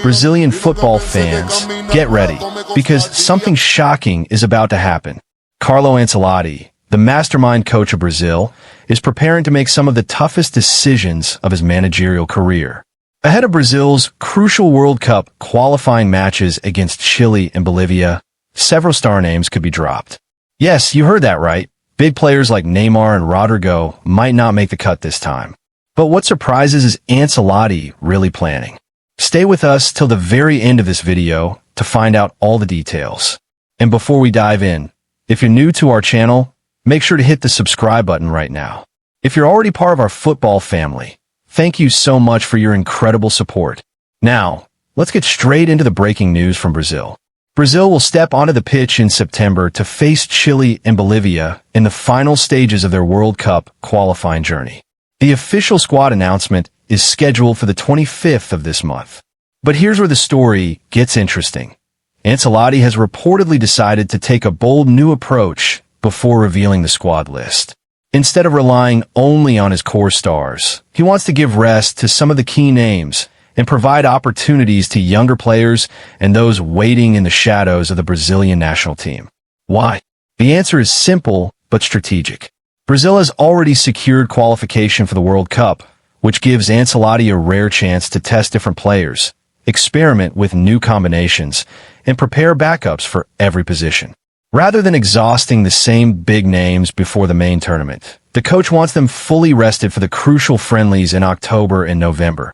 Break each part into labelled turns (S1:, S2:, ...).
S1: Brazilian football fans, get ready, because something shocking is about to happen. Carlo Ancelotti, the mastermind coach of Brazil, is preparing to make some of the toughest decisions of his managerial career. Ahead of Brazil's crucial World Cup qualifying matches against Chile and Bolivia, several star names could be dropped. Yes, you heard that right. Big players like Neymar and Rodrygo might not make the cut this time. But what surprises is Ancelotti really planning? Stay with us till the very end of this video to find out all the details. And before we dive in, if you're new to our channel, make sure to hit the subscribe button right now. If you're already part of our football family, thank you so much for your incredible support. Now, let's get straight into the breaking news from Brazil. Brazil will step onto the pitch in September to face Chile and Bolivia in the final stages of their World Cup qualifying journey. The official squad announcement is scheduled for the 25th of this month. But here's where the story gets interesting. Ancelotti has reportedly decided to take a bold new approach before revealing the squad list. Instead of relying only on his core stars, he wants to give rest to some of the key names and provide opportunities to younger players and those waiting in the shadows of the Brazilian national team. Why? The answer is simple but strategic. Brazil has already secured qualification for the World Cup, which gives Ancelotti a rare chance to test different players, experiment with new combinations, and prepare backups for every position. Rather than exhausting the same big names before the main tournament, the coach wants them fully rested for the crucial friendlies in October and November.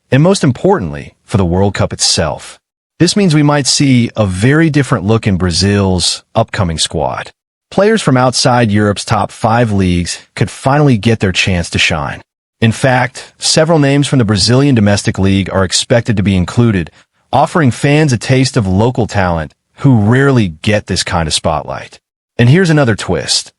S1: And most importantly, for the World Cup itself. This means we might see a very different look in Brazil's upcoming squad. Players from outside Europe's top 5 leagues could finally get their chance to shine. In fact, several names from the Brazilian domestic league are expected to be included, offering fans a taste of local talent who rarely get this kind of spotlight. And here's another twist.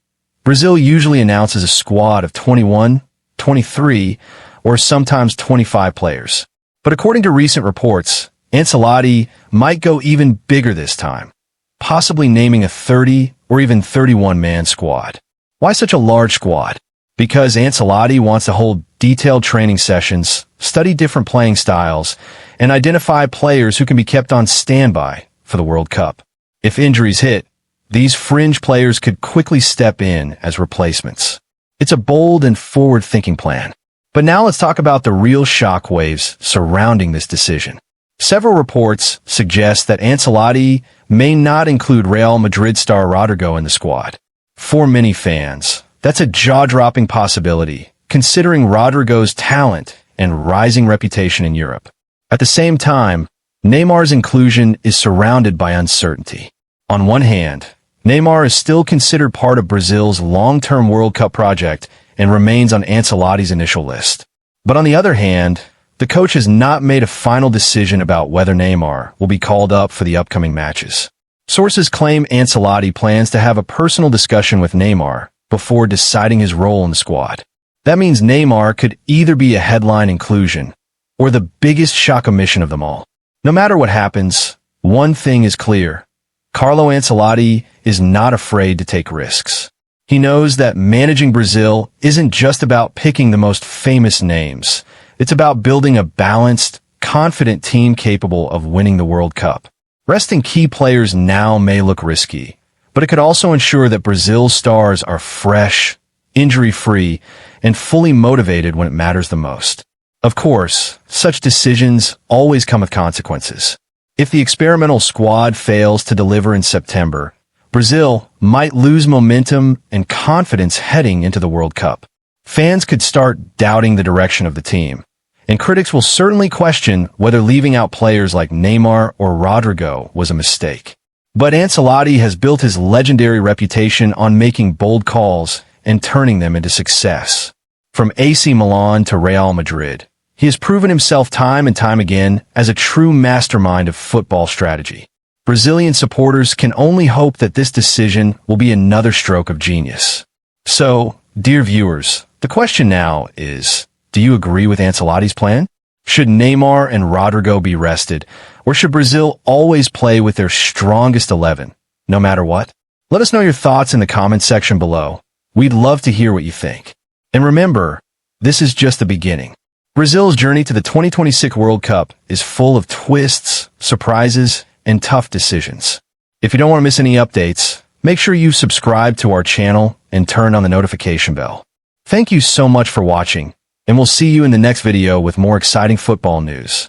S1: Brazil usually announces a squad of 21, 23, or sometimes 25 players. But according to recent reports, Ancelotti might go even bigger this time, possibly naming a 30 or even 31-man squad. Why such a large squad? Because Ancelotti wants to hold detailed training sessions, study different playing styles, and identify players who can be kept on standby for the World Cup. If injuries hit, these fringe players could quickly step in as replacements. It's a bold and forward-thinking plan. But now let's talk about the real shockwaves surrounding this decision. Several reports suggest that Ancelotti may not include Real Madrid star Rodrygo in the squad. For many fans, that's a jaw-dropping possibility, considering Rodrygo's talent and rising reputation in Europe. At the same time, Neymar's inclusion is surrounded by uncertainty. On one hand, Neymar is still considered part of Brazil's long-term World Cup project and remains on Ancelotti's initial list. But on the other hand, the coach has not made a final decision about whether Neymar will be called up for the upcoming matches. Sources claim Ancelotti plans to have a personal discussion with Neymar before deciding his role in the squad. That means Neymar could either be a headline inclusion or the biggest shock omission of them all. No matter what happens, one thing is clear. Carlo Ancelotti is not afraid to take risks. He knows that managing Brazil isn't just about picking the most famous names. It's about building a balanced, confident team capable of winning the World Cup. Resting key players now may look risky, but it could also ensure that Brazil's stars are fresh, injury-free, and fully motivated when it matters the most. Of course, such decisions always come with consequences. If the experimental squad fails to deliver in September, Brazil might lose momentum and confidence heading into the World Cup. Fans could start doubting the direction of the team, and critics will certainly question whether leaving out players like Neymar or Rodrygo was a mistake. But Ancelotti has built his legendary reputation on making bold calls and turning them into success. From AC Milan to Real Madrid, he has proven himself time and time again as a true mastermind of football strategy. Brazilian supporters can only hope that this decision will be another stroke of genius. So, dear viewers, the question now is, do you agree with Ancelotti's plan? Should Neymar and Rodrygo be rested, or should Brazil always play with their strongest 11, no matter what? Let us know your thoughts in the comments section below. We'd love to hear what you think. And remember, this is just the beginning. Brazil's journey to the 2026 World Cup is full of twists, surprises, and tough decisions. If you don't want to miss any updates, make sure you subscribe to our channel and turn on the notification bell. Thank you so much for watching, and we'll see you in the next video with more exciting football news.